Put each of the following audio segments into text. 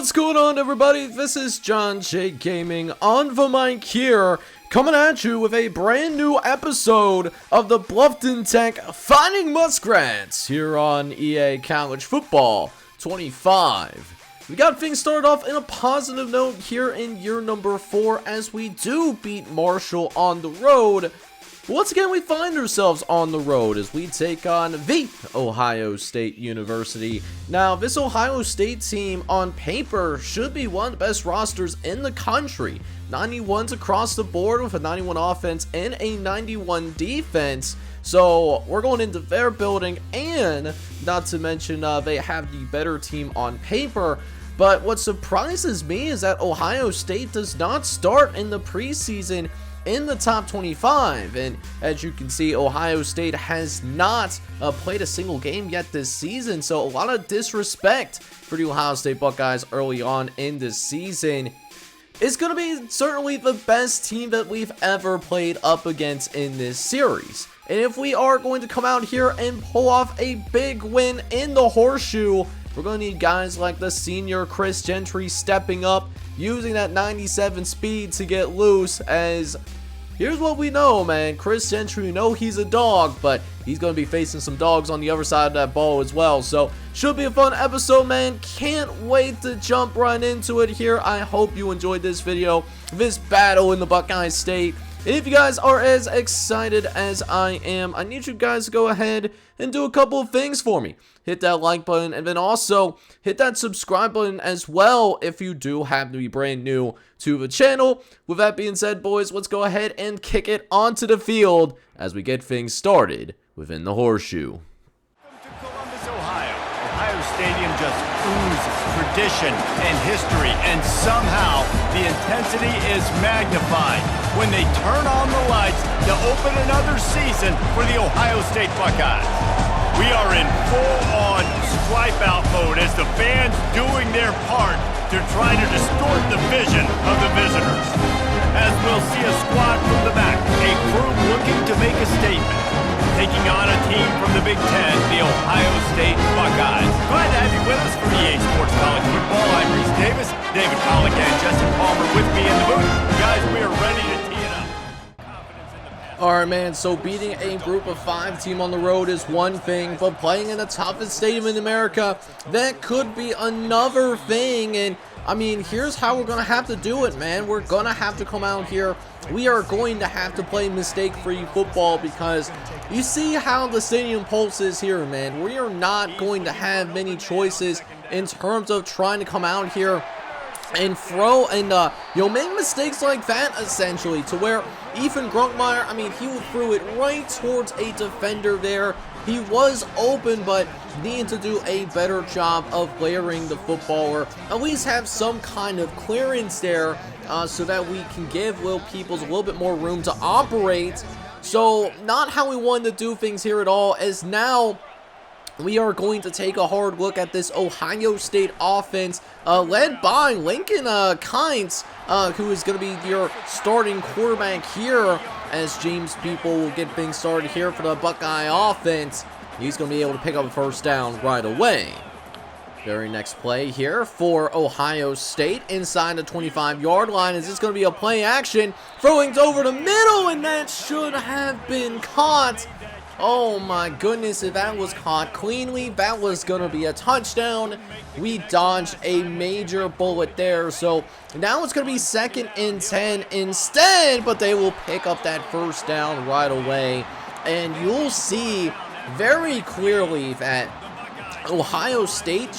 What's going on, everybody? This is John J Gaming on the mic here, coming at you with a brand new episode of the Bluffton Tech Finding Muskrats here on EA College Football 25. We got things started off in a positive note here in year number 4 as we do beat Marshall on the road. Once again, we find ourselves on the road as we take on the Ohio State University. Now, this Ohio State team on paper should be one of the best rosters in the country. 91s across the board with a 91 offense and a 91 defense. So we're going into their building, and not to mention they have the better team on paper. But what surprises me is that Ohio State does not start in the preseason in the top 25, and as you can see, Ohio State has not played a single game yet this season, so a lot of disrespect for the Ohio State Buckeyes early on in this season. It's going to be certainly the best team that we've ever played up against in this series, and if we are going to come out here and pull off a big win in the horseshoe, we're going to need guys like the senior Chris Gentry stepping up, using that 97 speed to get loose, as here's what we know, man. Chris Gentry, we know he's a dog, but he's going to be facing some dogs on the other side of that ball as well. So, should be a fun episode, man. Can't wait to jump right into it here. I hope you enjoyed this video, this battle in the Buckeye State. And if you guys are as excited as I am, I need you guys to go ahead and do a couple of things for me. Hit that like button, and then also hit that subscribe button as well if you do happen to be brand new to the channel. With that being said, boys, let's go ahead and kick it onto the field as we get things started within the horseshoe. Welcome to Columbus, Ohio. Ohio Stadium just oozes tradition and history, and somehow the intensity is magnified when they turn on the lights to open another season for the Ohio State Buckeyes. We are in full-on stripe-out mode as the fans doing their part to try to distort the vision of the visitors. As we'll see a squad from the back, a crew looking to make a statement, taking on a team from the Big Ten, the Ohio State Buckeyes. Glad to have you with us for EA Sports College Football. I'm Reese Davis, David Pollock, and Justin Palmer with me in the booth. Guys, we are ready to tee it up. Alright, man, so beating a group of 5 team on the road is one thing, but playing in the toughest stadium in America, that could be another thing. And I mean, here's how we're going to have to do it, man. We're going to have to come out here. We are going to have to play mistake-free football, because you see how the stadium pulses here, man. We are not going to have many choices in terms of trying to come out here and throw and make mistakes like that, essentially, to where Ethan Grunkmeyer, I mean, he threw it right towards a defender there. He was open, but needed to do a better job of layering the football, or at least have some kind of clearance there, so that we can give Will Peoples a little bit more room to operate. So, not how we wanted to do things here at all, as now we are going to take a hard look at this Ohio State offense, led by Lincoln Kynes, who is going to be your starting quarterback here, as James People will get things started here for the Buckeye offense. He's going to be able to pick up a first down right away. Very next play here for Ohio State inside the 25-yard line. Is this going to be a play action? Throwing over the middle, and that should have been caught. Oh my goodness, if that was caught cleanly, that was going to be a touchdown. We dodged a major bullet there. So now it's going to be 2nd and 10 instead, but they will pick up that first down right away. And you'll see very clearly that Ohio State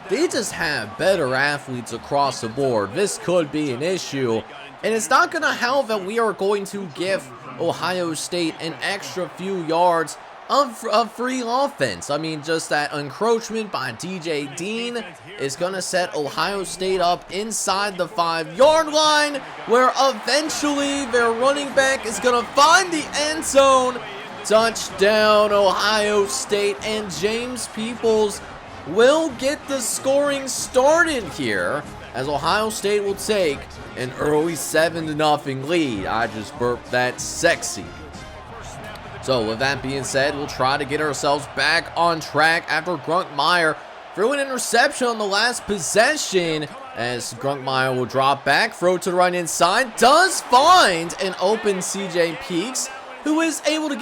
they just have better athletes across the board. This could be an issue. And it's not going to help that we are going to give Ohio State an extra few yards of free offense. I mean, just that encroachment by DJ Dean is going to set Ohio State up inside the 5-yard line, where eventually their running back is going to find the end zone. Touchdown, Ohio State, and James Peoples will get the scoring started here, as Ohio State will take an early 7-0 lead. I just burped that sexy. So with that being said, we'll try to get ourselves back on track after Grunkmeyer threw an interception on the last possession, as Grunkmeyer will drop back, throw to the right inside, does find an open CJ Peaks, who is able to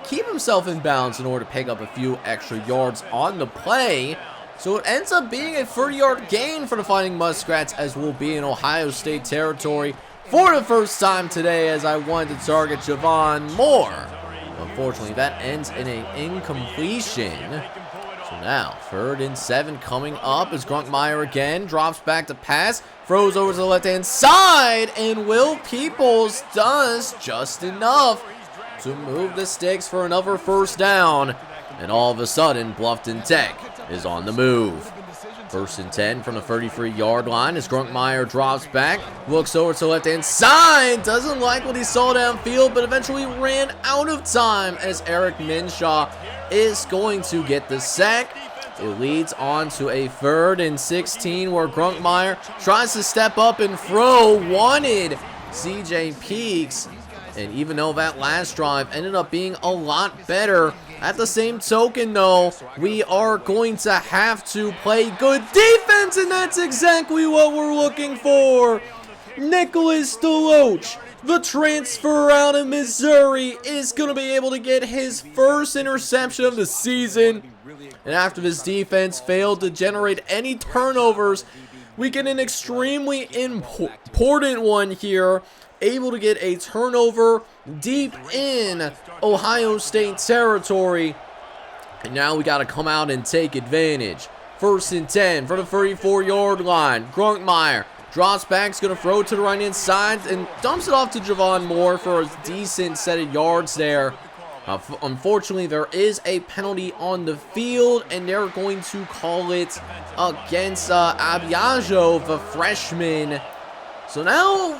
keep himself in bounds in order to pick up a few extra yards on the play. So it ends up being a 30-yard gain for the Fighting Muskrats, as we'll be in Ohio State territory for the first time today, as I wanted to target Javon Moore. Unfortunately, that ends in an incompletion. So now, 3rd and 7 coming up as Grunkmeyer again drops back to pass, throws over to the left-hand side, and Will Peoples does just enough to move the sticks for another first down. And all of a sudden, Bluffton Tech is on the move. 1st and 10 from the 33-yard line as Grunkmeyer drops back, looks over to the left-hand side, doesn't like what he saw downfield, but eventually ran out of time as Eric Minshaw is going to get the sack. It leads on to a 3rd and 16 where Grunkmeyer tries to step up and throw, wanted CJ Peaks. And even though that last drive ended up being a lot better, at the same token, though, we are going to have to play good defense, and that's exactly what we're looking for. Nicholas Deloach, the transfer out of Missouri, is going to be able to get his first interception of the season. And after this defense failed to generate any turnovers, we get an extremely important one here. Able to get a turnover deep in Ohio State territory. And now we got to come out and take advantage. 1st and 10 from the 34-yard line. Grunkmeyer drops back, is going to throw to the right-hand side and dumps it off to Javon Moore for a decent set of yards there. Unfortunately, there is a penalty on the field, and they're going to call it against Abiajo, the freshman. So now,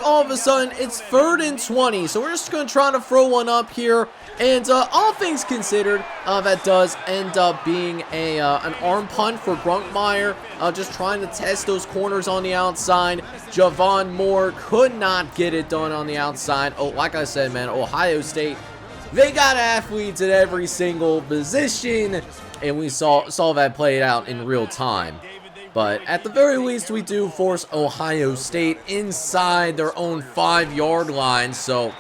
all of a sudden, it's 3rd and 20. So we're just going to try to throw one up here. And all things considered, that does end up being an arm punt for Grunkmeyer. Just trying to test those corners on the outside. Javon Moore could not get it done on the outside. Oh, like I said, man, Ohio State, they got athletes at every single position. And we saw that played out in real time. But at the very least, we do force Ohio State inside their own 5-yard line. So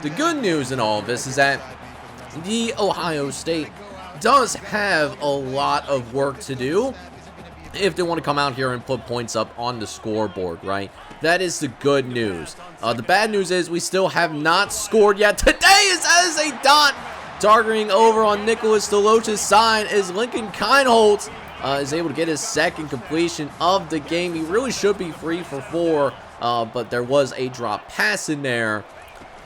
the good news in all of this is that the Ohio State does have a lot of work to do if they want to come out here and put points up on the scoreboard, right? That is the good news. The bad news is we still have not scored yet. Today is as a dot. Targeting over on Nicholas Deloach's side is Lincoln Keinholz. Is able to get his 2nd completion of the game. He really should be 3 for 4, but there was a drop pass in there.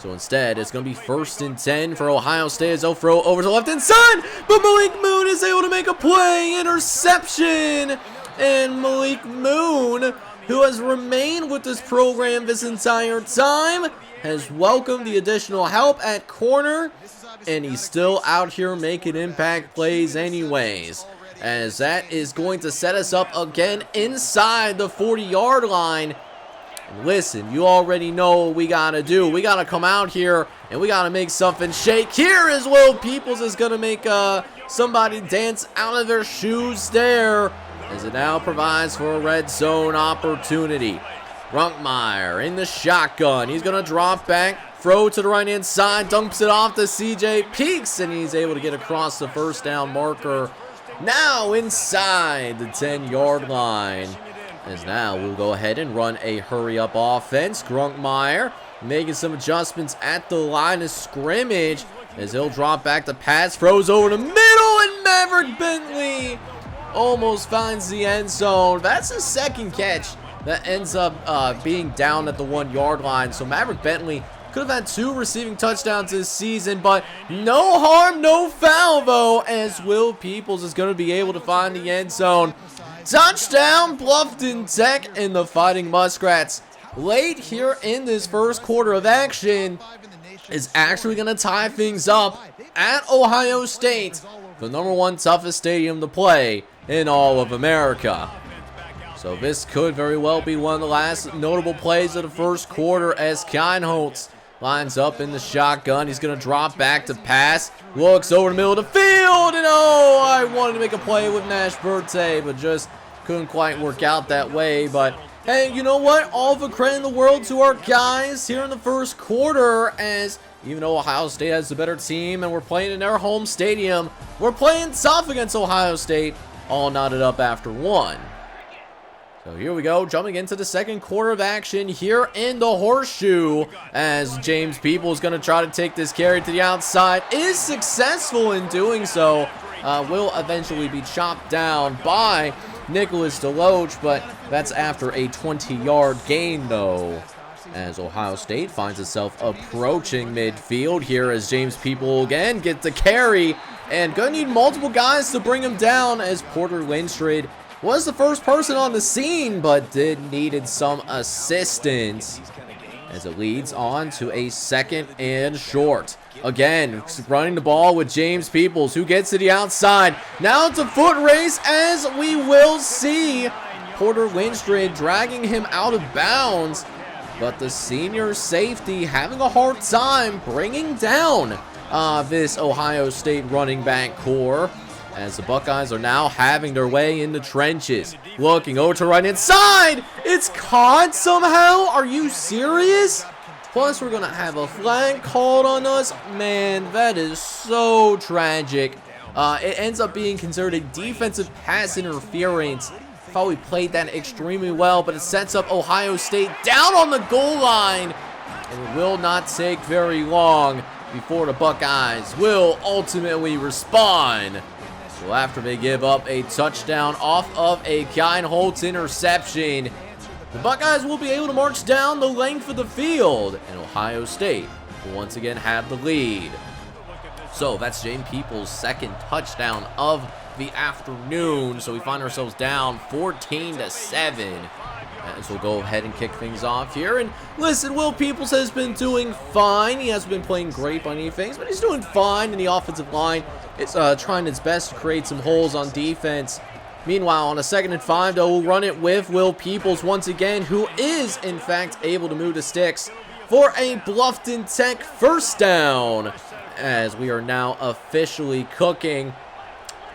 So instead, it's going to be 1st and 10 for Ohio State as they'll throw over to the left-hand side. But Malik Moon is able to make a play. Interception. And Malik Moon, who has remained with this program this entire time, has welcomed the additional help at corner. And he's still out here making impact plays anyways, as that is going to set us up again inside the 40-yard line. Listen, you already know what we got to do. We got to come out here, and we got to make something shake. Here is Will Peoples is going to make somebody dance out of their shoes there, as it now provides for a red zone opportunity. Grunkmeyer in the shotgun. He's going to drop back, throw to the right-hand side, dumps it off to CJ Peaks, and he's able to get across the first down marker. Now inside the 10-yard line. As now we'll go ahead and run a hurry-up offense. Grunkmeyer making some adjustments at the line of scrimmage as he'll drop back the pass, throws over the middle, and Maverick Bentley almost finds the end zone. That's his 2nd catch that ends up being down at the 1-yard line. So Maverick Bentley could have had 2 receiving touchdowns this season, but no harm, no foul, though, as Will Peoples is going to be able to find the end zone. Touchdown, Bluffton Tech, and the Fighting Muskrats, late here in this first quarter of action, is actually going to tie things up at Ohio State, the #1 toughest stadium to play in all of America. So this could very well be one of the last notable plays of the first quarter, as Keinholz lines up in the shotgun. He's going to drop back to pass. Looks over the middle of the field. And oh, I wanted to make a play with Nash Verte, but just couldn't quite work out that way. But hey, you know what? All the credit in the world to our guys here in the first quarter, as even though Ohio State has the better team and we're playing in their home stadium, we're playing tough against Ohio State, all knotted up after one. So here we go, jumping into the second quarter of action here in the Horseshoe, as James People is going to try to take this carry to the outside, is successful in doing so, will eventually be chopped down by Nicholas Deloach, but that's after a 20-yard gain though, as Ohio State finds itself approaching midfield here as James People again get the carry, and gonna need multiple guys to bring him down, as Porter Lindstrid was the first person on the scene, but needed some assistance, as it leads on to a 2nd and short. Again, running the ball with James Peoples, who gets to the outside. Now it's a foot race, as we will see Porter Lindstrid dragging him out of bounds, but the senior safety having a hard time bringing down this Ohio State running back core, as the Buckeyes are now having their way in the trenches. Looking over to right inside. It's caught somehow. Are you serious? Plus, we're going to have a flag called on us. Man, that is so tragic. It ends up being considered a defensive pass interference. I thought we played that extremely well, but it sets up Ohio State down on the goal line. And it will not take very long before the Buckeyes will ultimately respond. So after they give up a touchdown off of a Holtz interception, the Buckeyes will be able to march down the length of the field, and Ohio State will once again have the lead. So that's James Peoples' 2nd touchdown of the afternoon. So we find ourselves down 14-7. As we'll go ahead and kick things off here. And listen, Will Peoples has been doing fine. He hasn't been playing great by any things, but he's doing fine in the offensive line. It's trying its best to create some holes on defense. Meanwhile, on a 2nd and 5, though, we'll run it with Will Peoples once again, who is, in fact, able to move the sticks for a Bluffton Tech first down, as we are now officially cooking.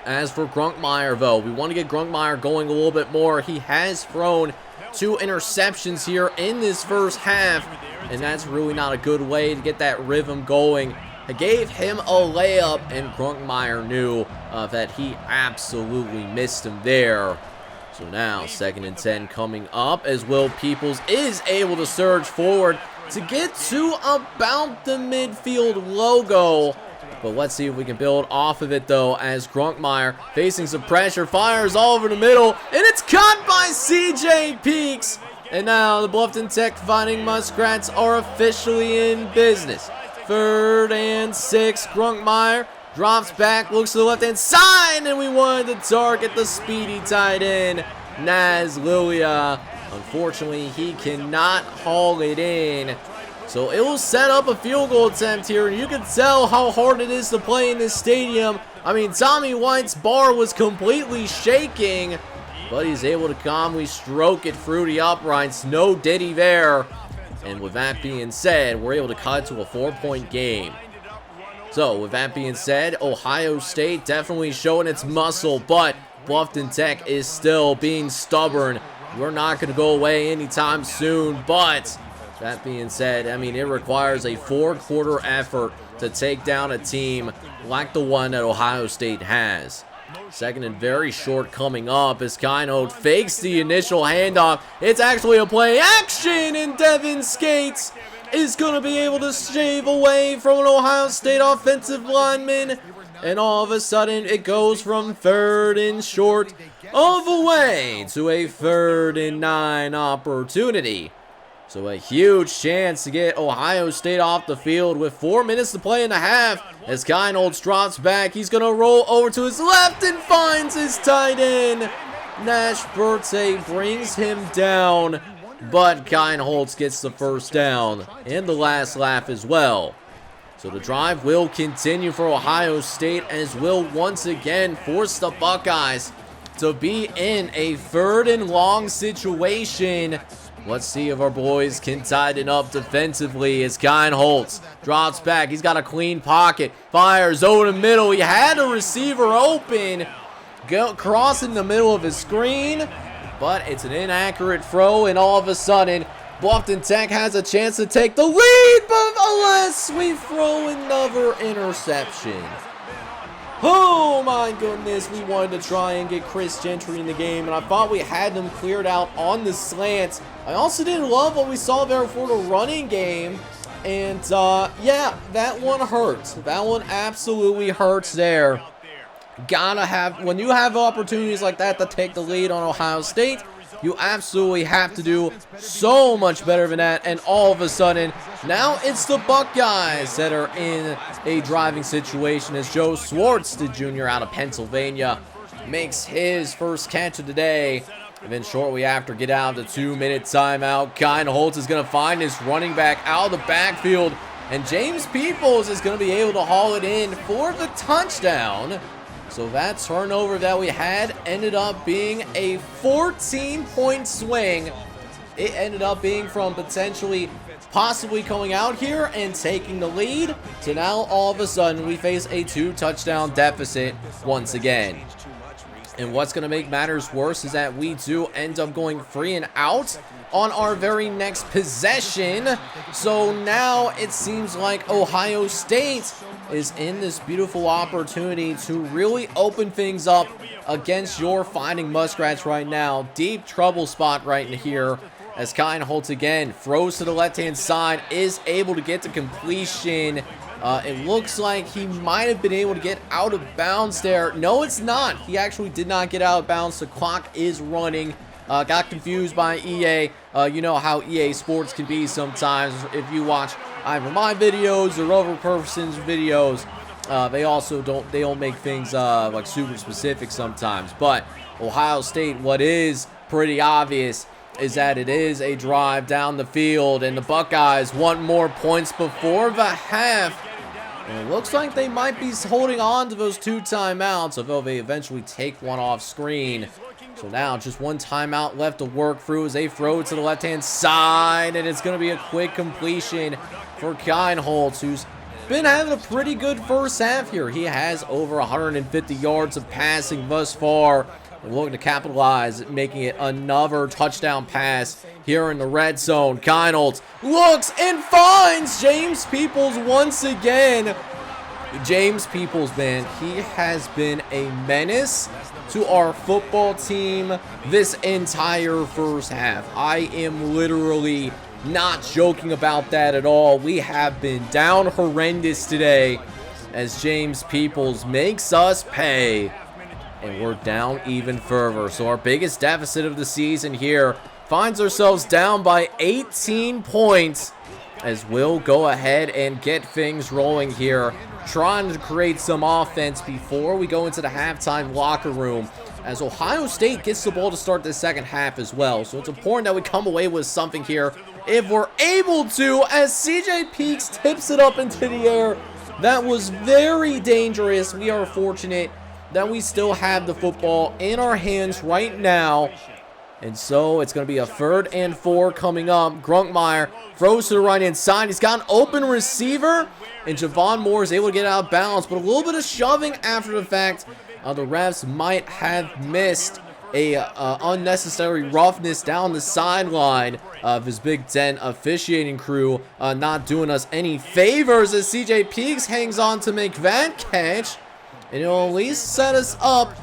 As for Grunkmeyer, though, we want to get Grunkmeyer going a little bit more. He has thrown 2 interceptions here in this first half, and that's really not a good way to get that rhythm going. I gave him a layup, and Grunkmeyer knew that he absolutely missed him there. So now 2nd and 10 coming up, as Will Peoples is able to surge forward to get to about the midfield logo. But let's see if we can build off of it, though, as Grunkmeyer, facing some pressure, fires all over the middle, and it's caught by CJ Peaks. And now the Bluffton Tech Fighting Muskrats are officially in business. 3rd and 6, Grunkmeyer drops back, looks to the left-hand side, and we wanted to target the speedy tight end, Naz Lilia. Unfortunately, he cannot haul it in. So it will set up a field goal attempt here, and you can tell how hard it is to play in this stadium. I mean, Tommy White's bar was completely shaking, but he's able to calmly stroke it through the uprights. No diddy there. And with that being said, we're able to cut to a 4-point game. So with that being said, Ohio State definitely showing its muscle, but Bluffton Tech is still being stubborn. We're not going to go away anytime soon, but that being said, I mean, it requires a 4-quarter effort to take down a team like the one that Ohio State has. 2nd and very short coming up as Kynode fakes the initial handoff. It's actually a play action, and Devin Skates is going to be able to shave away from an Ohio State offensive lineman. And all of a sudden, it goes from 3rd and short all the way to a 3rd and 9 opportunity. So a huge chance to get Ohio State off the field with 4 minutes to play in the half. As Kynholtz drops back, he's going to roll over to his left and finds his tight end. Nash Berthe brings him down, but Kynholtz gets the first down and the last laugh as well. So the drive will continue for Ohio State, as will once again force the Buckeyes to be in a 3rd and long situation. Let's see if our boys can tighten up defensively as Kynholtz drops back. He's got a clean pocket, fires over the middle. He had a receiver open, crossing the middle of his screen, but it's an inaccurate throw, and all of a sudden, Bluffton Tech has a chance to take the lead, but alas, we throw another interception. Oh my goodness, we wanted to try and get Chris Gentry in the game, and I thought we had them cleared out on the slant. I also didn't love what we saw there for the running game, and yeah, that one hurts. That one absolutely hurts there. Gotta have, when you have opportunities like that to take the lead on Ohio State, you absolutely have to do so much better than that. And all of a sudden, now it's the Buckeyes that are in a driving situation as Joe Swartz, the junior out of Pennsylvania, makes his first catch of the day. And then shortly after, get out of the 2-minute timeout. Kyle Holtz is going to find his running back out of the backfield. And James Peoples is going to be able to haul it in for the touchdown. So that turnover that we had ended up being a 14-point swing. It ended up being from potentially, possibly coming out here and taking the lead to now all of a sudden we face a 2-touchdown deficit once again. And what's going to make matters worse is that we do end up going 3 and out on our very next possession. So now it seems like Ohio State is in this beautiful opportunity to really open things up against your Fighting Muskrats right now. Deep trouble spot right in here as Kyle Holtz again throws to the left-hand side, is able to get to completion. It looks like he might have been able to get out of bounds there. No, it's not. He actually did not get out of bounds. The clock is running. Got confused by EA. You know how EA Sports can be sometimes. If you watch either my videos or other person's videos, they don't make things like super specific sometimes. But Ohio State, what is pretty obvious is that it is a drive down the field, and the Buckeyes want more points before the half. And it looks like they might be holding on to those 2 timeouts, although they eventually take one off screen. So now just 1 timeout left to work through as they throw to the left-hand side, and it's going to be a quick completion for Kyle Holtz, who's been having a pretty good first half here. He has over 150 yards of passing thus far. And looking to capitalize, making it another touchdown pass here in the red zone. Kyle Holtz looks and finds James Peoples once again. James Peoples, man, he has been a menace to our football team this entire first half. I am literally not joking about that at all. We have been down horrendous today as James Peoples makes us pay. And we're down even further. So our biggest deficit of the season here finds ourselves down by 18 points as we'll go ahead and get things rolling here, trying to create some offense before we go into the halftime locker room, as Ohio State gets the ball to start the second half as well. So it's important that we come away with something here if we're able to, as CJ Peaks tips it up into the air. That was very dangerous. We are fortunate that we still have the football in our hands right now. And so it's going to be a 3rd and 4 coming up. Grunkmeyer throws to the right-hand side. He's got an open receiver, and Javon Moore is able to get out of balance, but a little bit of shoving after the fact. The refs might have missed a unnecessary roughness down the sideline of his Big Ten officiating crew, not doing us any favors as CJ Peaks hangs on to make that catch. And it'll at least set us up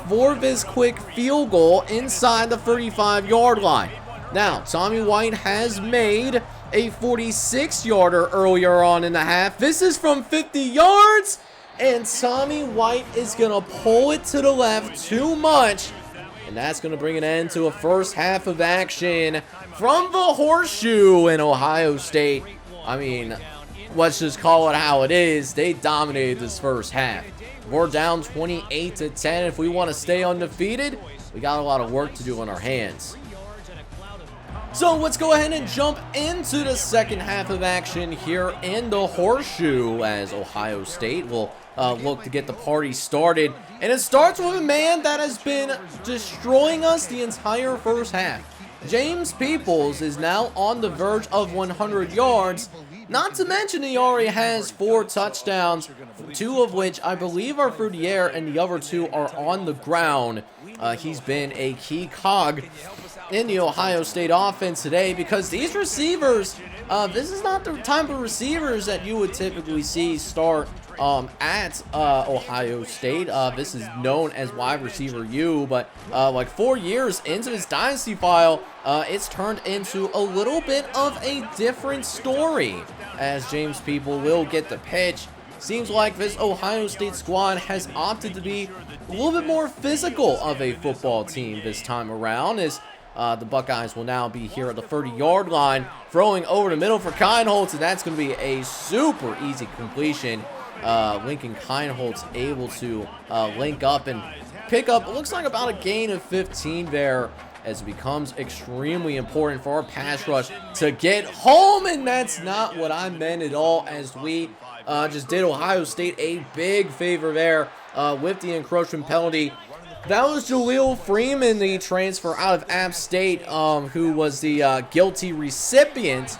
for this quick field goal inside the 35-yard line. Now, Tommy White has made a 46-yarder earlier on in the half. This is from 50 yards, and Tommy White is going to pull it to the left too much. And that's going to bring an end to a first half of action from the Horseshoe in Ohio State. I mean, let's just call it how it is. They dominated this first half. We're down 28-10. If we want to stay undefeated, we got a lot of work to do on our hands. So let's go ahead and jump into the second half of action here in the Horseshoe, as Ohio State will look to get the party started. And it starts with a man that has been destroying us the entire first half. James Peoples is now on the verge of 100 yards. Not to mention he already has 4 touchdowns, 2 of which I believe are through the air and the other 2 are on the ground. he's been a key cog in the Ohio State offense today, because these receivers, this is not the type of receivers that you would typically see start at Ohio State. This is known as wide receiver U, but like 4 years into his Dynasty file, it's turned into a little bit of a different story, as James People will get the pitch. Seems like this Ohio State squad has opted to be a little bit more physical of a football team this time around, as the Buckeyes will now be here at the 30-yard line, throwing over the middle for Kienholz, and that's going to be a super easy completion. Lincoln Kienholz able to link up and pick up, it looks like about a gain of 15 there, as it becomes extremely important for our pass rush to get home, and that's not what I meant at all, as we just did Ohio State a big favor there with the encroachment penalty. That was Jaleel Freeman, the transfer out of App State, who was the guilty recipient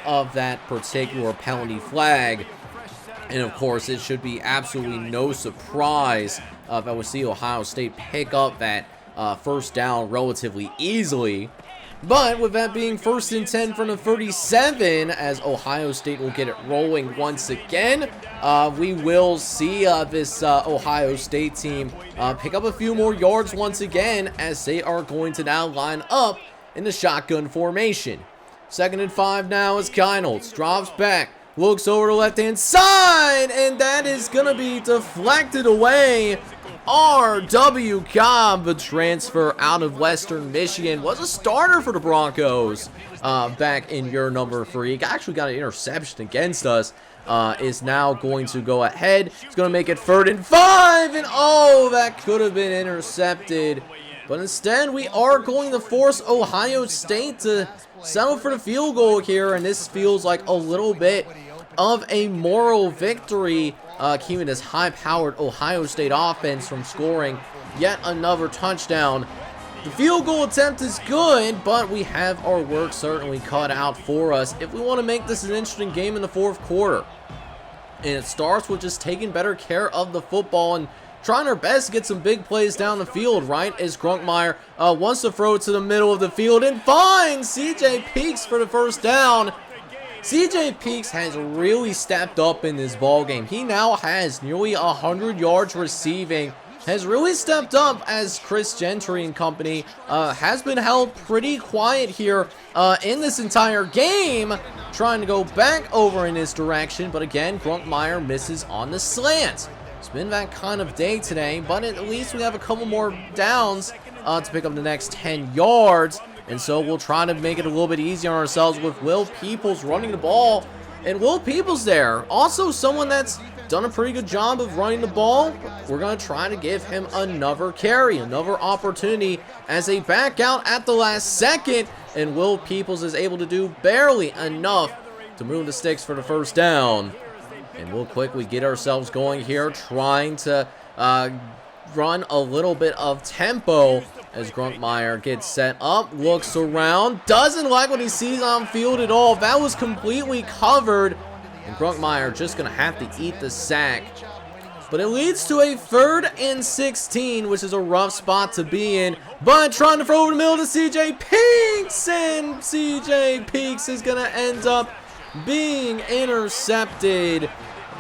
of that particular penalty flag. And of course, it should be absolutely no surprise if I would see Ohio State pick up that first down relatively easily. But with that being 1st and 10 from the 37, as Ohio State will get it rolling once again, we will see this Ohio State team pick up a few more yards once again, as they are going to now line up in the shotgun formation. 2nd and 5 now as Kienholz drops back, looks over the left-hand side, and that is going to be deflected away. R.W. Cobb, the transfer out of Western Michigan, was a starter for the Broncos back in year number 3. Actually got an interception against us. Is now going to go ahead. He's going to make it 3rd and 5, and oh, that could have been intercepted. But instead, we are going to force Ohio State to settle for the field goal here, and this feels like a little bit of a moral victory, keeping this high-powered Ohio State offense from scoring yet another touchdown. The field goal attempt is good, but we have our work certainly cut out for us if we want to make this an interesting game in the 4th quarter. And it starts with just taking better care of the football and trying our best to get some big plays down the field, right? As Grunkmeyer wants to throw it to the middle of the field and finds C.J. Peaks for the first down. C.J. Peaks has really stepped up in this ballgame. He now has nearly 100 yards receiving, has really stepped up, as Chris Gentry and company has been held pretty quiet here in this entire game, trying to go back over in his direction, but again, Grunkmeyer misses on the slant. It's been that kind of day today, but at least we have a couple more downs to pick up the next 10 yards. And so we'll try to make it a little bit easier on ourselves with Will Peoples running the ball. And Will Peoples there, also someone that's done a pretty good job of running the ball. We're going to try to give him another carry, another opportunity as they back out at the last second. And Will Peoples is able to do barely enough to move the sticks for the first down. And we'll quickly get ourselves going here, trying to run a little bit of tempo as Grunkmeyer gets set up, looks around, doesn't like what he sees on field at all. That was completely covered, and Grunkmeyer just going to have to eat the sack. But it leads to a 3rd and 16, which is a rough spot to be in. But trying to throw over the middle to C.J. Peaks, and C.J. Peaks is going to end up being intercepted.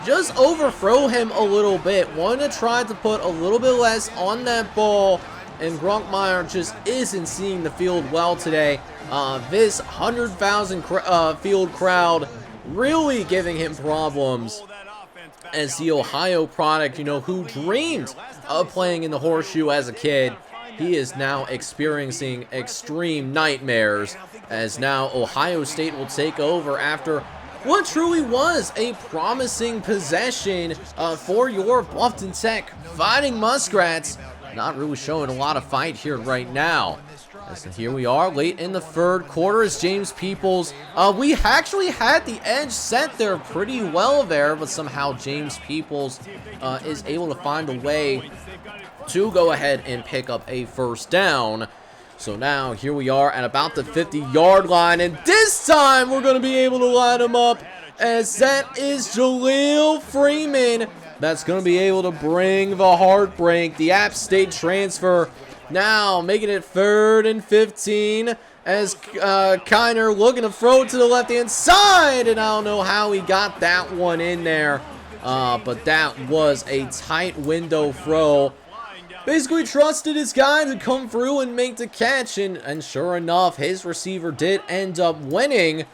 Just overthrow him a little bit. Wanted to try to put a little bit less on that ball, and Grunkmeyer just isn't seeing the field well today. This 100,000 field crowd really giving him problems, as the Ohio product, who dreamed of playing in the horseshoe as a kid, he is now experiencing extreme nightmares, as now Ohio State will take over after what truly was a promising possession for your Bluffton Tech Fighting Muskrats. Not really showing a lot of fight here right now. As here we are late in the 3rd quarter as James Peoples, we actually had the edge set there pretty well there, but somehow James Peoples is able to find a way to go ahead and pick up a first down. So now here we are at about the 50-yard line, and this time we're going to be able to line him up, as that is Jaleel Freeman. That's going to be able to bring the heartbreak. The App State transfer Now making it 3rd and 15 as Kiner looking to throw to the left-hand side. And I don't know how he got that one in there. But that was a tight window throw. Basically trusted his guy to come through and make the catch. And sure enough, his receiver did end up winning.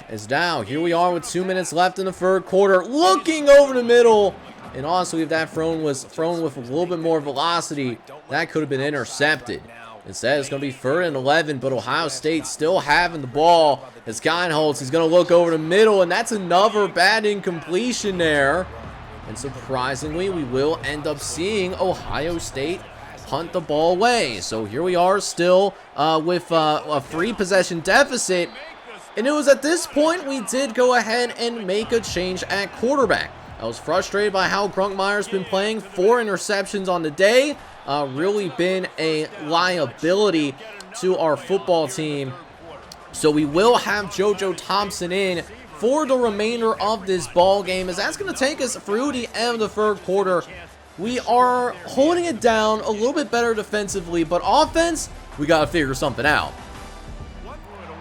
As now, here we are with 2 minutes left in the 3rd quarter. Looking over the middle. And honestly, if that thrown was thrown with a little bit more velocity, that could have been intercepted. Instead, it's going to be 3rd and 11, but Ohio State still having the ball. As Keinholz is going to look over the middle, and that's another bad incompletion there. And surprisingly, we will end up seeing Ohio State punt the ball away. So here we are still with a 3-possession deficit. And it was at this point we did go ahead and make a change at quarterback. I was frustrated by how Grunkmeyer's been playing. 4 interceptions on the day. Really been a liability to our football team. So we will have JoJo Thompson in for the remainder of this ball game, as that's going to take us through the end of the 3rd quarter. We are holding it down a little bit better defensively, but offense, we got to figure something out.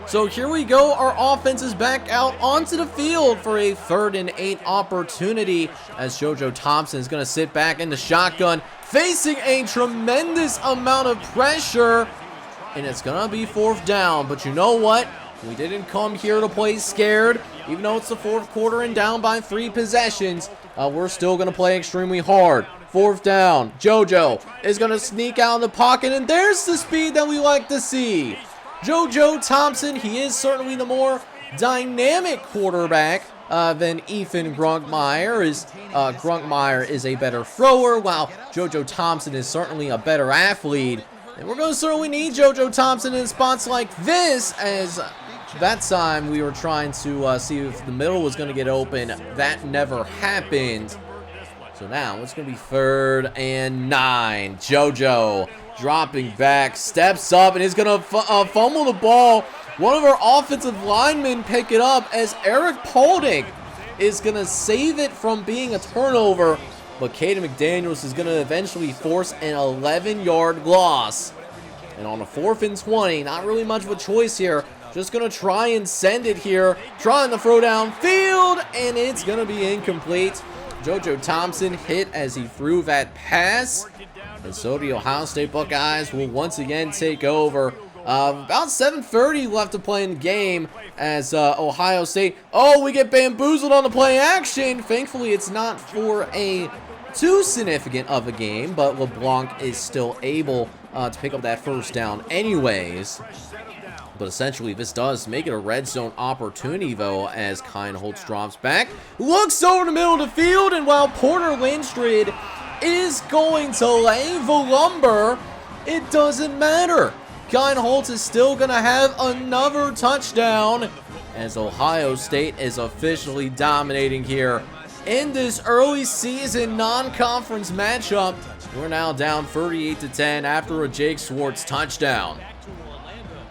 So here we go. Our offense is back out onto the field for a 3rd and 8 opportunity, as JoJo Thompson is going to sit back in the shotgun, facing a tremendous amount of pressure, and it's going to be 4th down. But you know what? We didn't come here to play scared. Even though it's the 4th quarter and down by 3 possessions, we're still going to play extremely hard. 4th down. JoJo is going to sneak out in the pocket, and there's the speed that we like to see. JoJo Thompson, he is certainly the more dynamic quarterback than Ethan Grunkmeyer. Grunkmeyer is a better thrower, while JoJo Thompson is certainly a better athlete. And we're going to certainly need JoJo Thompson in spots like this, as that time we were trying to see if the middle was going to get open. That never happened. So now it's going to be 3rd and 9. JoJo dropping back, steps up, and is going to fumble the ball. One of our offensive linemen pick it up, as Eric Polding is going to save it from being a turnover. But Caden McDaniels is going to eventually force an 11-yard loss. And on a 4th and 20, not really much of a choice here. Just going to try and send it here. Trying to throw downfield, and it's going to be incomplete. JoJo Thompson hit as he threw that pass. And so the Ohio State Buckeyes will once again take over. About 7:30 left to play in the game, as Ohio State, we get bamboozled on the play action. Thankfully, it's not for a too significant of a game, but LeBlanc is still able to pick up that 1st down anyways. But essentially, this does make it a red zone opportunity, though, as Keinholz drops back, looks over the middle of the field, and while Porter Lindstrid is going to lay the lumber, it doesn't matter. Keinholz is still going to have another touchdown, as Ohio State is officially dominating here in this early season non-conference matchup. We're now down 38-10 after a Jake Swartz touchdown.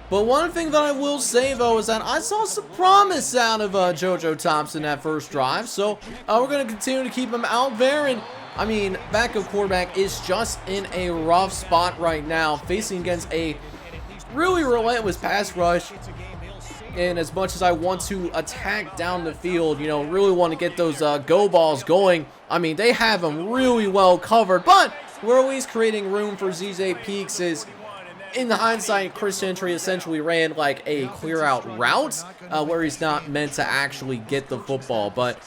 But one thing that I will say, though, is that I saw some promise out of JoJo Thompson that 1st drive. So we're going to continue to keep him out there. And, I mean, backup quarterback is just in a rough spot right now, facing against a really relentless pass rush. And as much as I want to attack down the field, you know, really want to get those go balls going, I mean, they have them really well covered. But we're always creating room for ZZ Peaks, as in the hindsight, Chris Gentry essentially ran like a clear-out route where he's not meant to actually get the football. But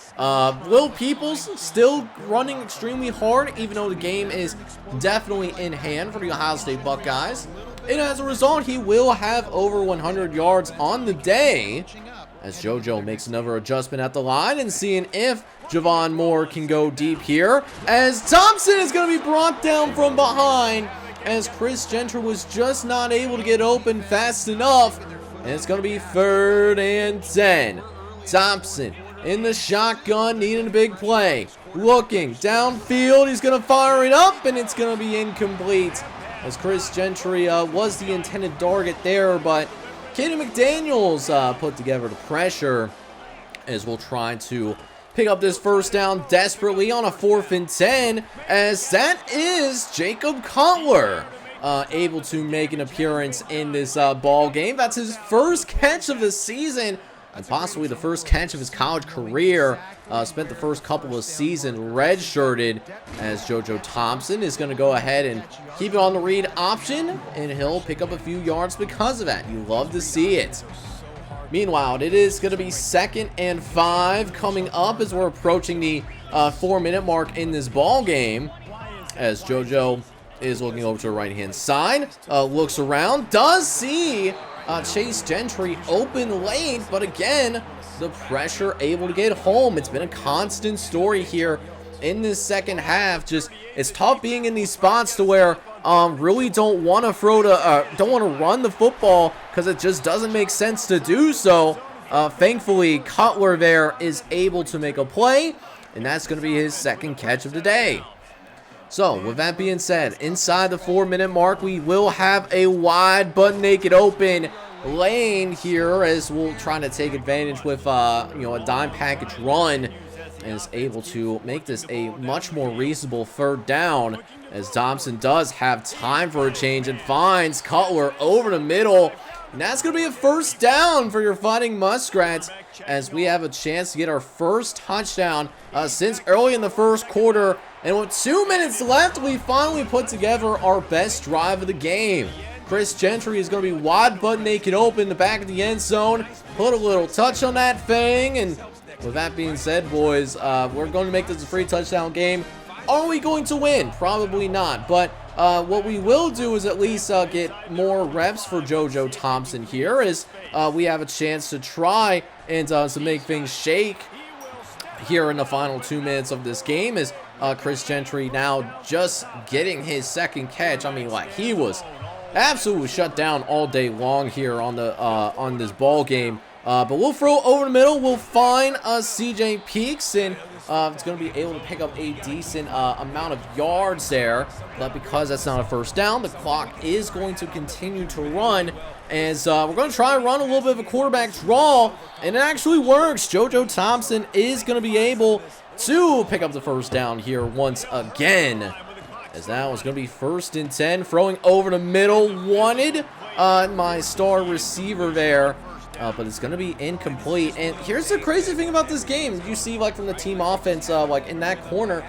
Will Peoples still running extremely hard, even though the game is definitely in hand for the Ohio State Buckeyes. And as a result, he will have over 100 yards on the day, as JoJo makes another adjustment at the line and seeing if Javon Moore can go deep here, as Thompson is going to be brought down from behind, as Chris Gentry was just not able to get open fast enough. And it's going to be 3rd and 10. Thompson in the shotgun, needing a big play. Looking downfield, he's going to fire it up, and it's going to be incomplete, as Chris Gentry was the intended target there, but Caden McDaniels put together the pressure, as we'll try to pick up this 1st down desperately on a 4th and 10, as that is Jacob Cutler. able to make an appearance in this ball game. That's his first catch of the season, and possibly the first catch of his college career. Spent the first couple of seasons redshirted, as JoJo Thompson is going to go ahead and keep it on the read option, and he'll pick up a few yards because of that. You love to see it. Meanwhile, it is going to be 2nd and 5 coming up as we're approaching the 4-minute mark in this ball game, as JoJo is looking over to the right-hand side, looks around, does see Chase Gentry open late, but again, the pressure able to get home. It's been a constant story here in this second half. Just, it's tough being in these spots to where really don't want to don't want to run the football because it just doesn't make sense to do so. Thankfully, Cutler there is able to make a play, and that's going to be his 2nd catch of the day. So, with that being said, inside the 4-minute mark, we will have a wide but naked open lane here, as we'll try to take advantage with a dime package run, and is able to make this a much more reasonable 3rd down, as Thompson does have time for a change and finds Cutler over the middle. And that's going to be a 1st down for your Fighting Muskrats, as we have a chance to get our first touchdown since early in the first quarter. And with 2 minutes left, we finally put together our best drive of the game. Chris Gentry is going to be wide but naked open in the back of the end zone. Put a little touch on that thing. And with that being said, boys, we're going to make this a free touchdown game. Are we going to win? Probably not. But what we will do is at least get more reps for JoJo Thompson here, as we have a chance to try and to make things shake here in the final 2 minutes of this game, as Chris Gentry now just getting his 2nd catch. I mean, like, he was absolutely shut down all day long here on the on this ball game. But we'll throw over the middle. We'll find CJ Peaks, and it's going to be able to pick up a decent amount of yards there. But because that's not a 1st down, the clock is going to continue to run, as we're going to try and run a little bit of a quarterback draw, and it actually works. JoJo Thompson is going to be able to pick up the 1st down here once again, as that was going to be 1st and 10, throwing over the middle. Wanted my star receiver there, but it's going to be incomplete. And here's the crazy thing about this game. You see, like, from the team offense, like in that corner,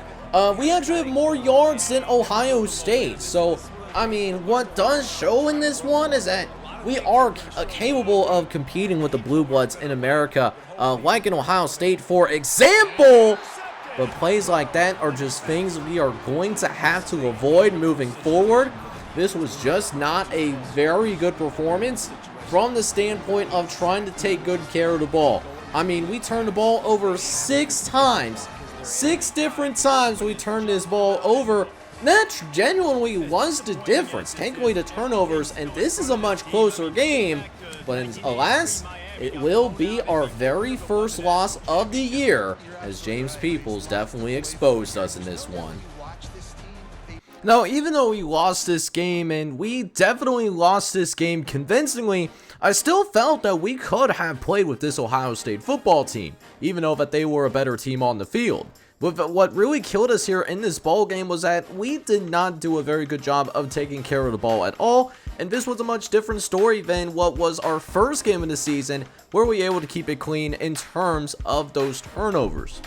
we actually have more yards than Ohio State. So, I mean, what does show in this one is that we are capable of competing with the Blue Bloods in America, like in Ohio State, for example. But plays like that are just things we are going to have to avoid moving forward. This was just not a very good performance from the standpoint of trying to take good care of the ball. I mean, we turned the ball over 6 times. 6 different times we turned this ball over. That genuinely was the difference. Take away the turnovers, and this is a much closer game. But alas, it will be our very first loss of the year, as James Peoples definitely exposed us in this one. Now, even though we lost this game, and we definitely lost this game convincingly, I still felt that we could have played with this Ohio State football team, even though that they were a better team on the field. But what really killed us here in this ball game was that we did not do a very good job of taking care of the ball at all, and this was a much different story than what was our first game of the season, where we were able to keep it clean in terms of those turnovers.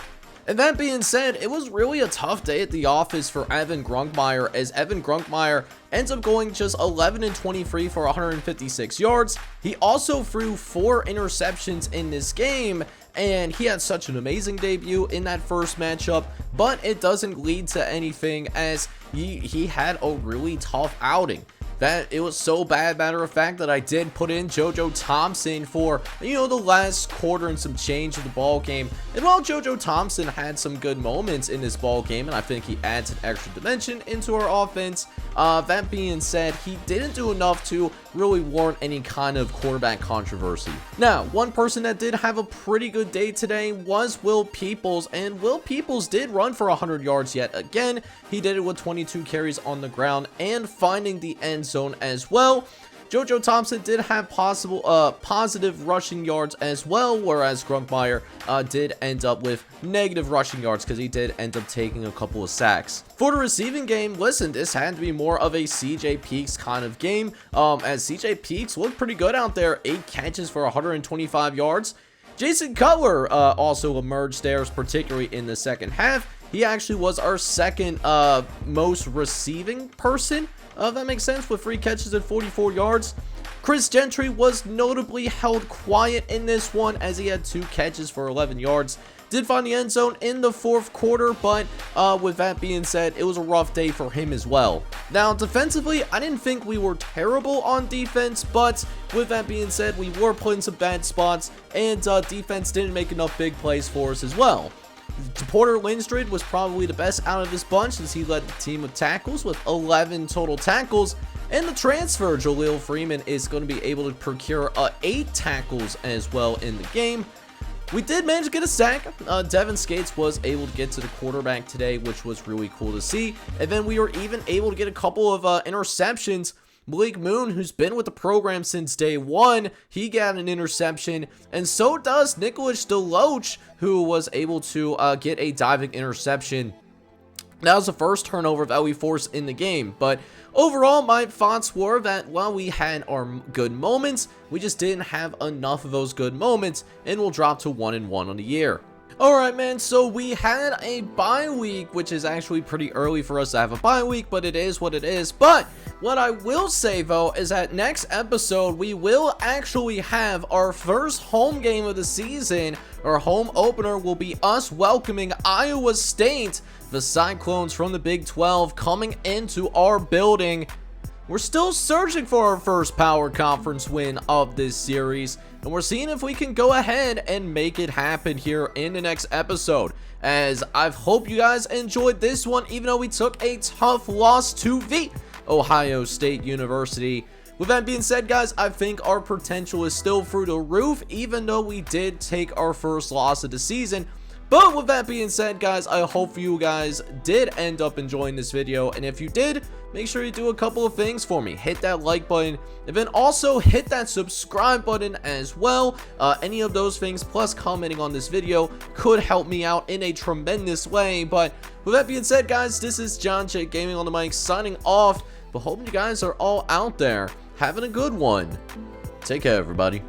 And that being said, it was really a tough day at the office for Evan Grunkmeyer, as Evan Grunkmeyer ends up going just 11 and 23 for 156 yards. He also threw 4 interceptions in this game, and he had such an amazing debut in that first matchup, but it doesn't lead to anything, as he had a really tough outing. That it was so bad, matter of fact, that I did put in JoJo Thompson for, the last quarter and some change of the ball game. And while JoJo Thompson had some good moments in this ball game, and I think he adds an extra dimension into our offense, that being said, he didn't do enough to really warrant any kind of quarterback controversy. Now, one person that did have a pretty good day today was Will Peoples, and Will Peoples did run for 100 yards yet again. He did it with 22 carries on the ground and finding the end zone as well. JoJo Thompson did have positive rushing yards as well, whereas Grunkmeyer did end up with negative rushing yards because he did end up taking a couple of sacks. For the receiving game, listen, this had to be more of a CJ Peaks kind of game, as CJ Peaks looked pretty good out there, 8 catches for 125 yards. Jason Cutler also emerged there, particularly in the second half. He actually was our second most receiving person, if that makes sense, with 3 catches and 44 yards. Chris Gentry was notably held quiet in this one as he had 2 catches for 11 yards. Did find the end zone in the fourth quarter, but with that being said, it was a rough day for him as well. Now, defensively, I didn't think we were terrible on defense, but with that being said, we were put in some bad spots, and defense didn't make enough big plays for us as well. Porter Lindstrid was probably the best out of this bunch as he led the team with tackles with 11 total tackles. And the transfer, Jaleel Freeman, is going to be able to procure 8 tackles as well in the game. We did manage to get a sack. Devin Skates was able to get to the quarterback today, which was really cool to see. And then we were even able to get a couple of interceptions. Blake Moon, who's been with the program since day one, he got an interception, and so does Nicholas Deloach, who was able to get a diving interception. That was the first turnover that we forced in the game, but overall, my thoughts were that while we had our good moments, we just didn't have enough of those good moments, and we'll drop to 1-1 on the year. Alright, man, so we had a bye week, which is actually pretty early for us to have a bye week, but it is what it is. But what I will say, though, is that next episode, we will actually have our first home game of the season. Our home opener will be us welcoming Iowa State, the Cyclones from the Big 12, coming into our building. We're still searching for our first Power Conference win of this series, and we're seeing if we can go ahead and make it happen here in the next episode. As I hope you guys enjoyed this one, even though we took a tough loss to the Ohio State University. With that being said, guys, I think our potential is still through the roof, even though we did take our first loss of the season. But with that being said, guys, I hope you guys did end up enjoying this video, and if you did, make sure you do a couple of things for me. Hit that like button, and then also hit that subscribe button as well. Any of those things, plus commenting on this video, could help me out in a tremendous way. But with that being said, guys, this is John J Gaming on the mic signing off, but hoping you guys are all out there having a good one. Take care, everybody.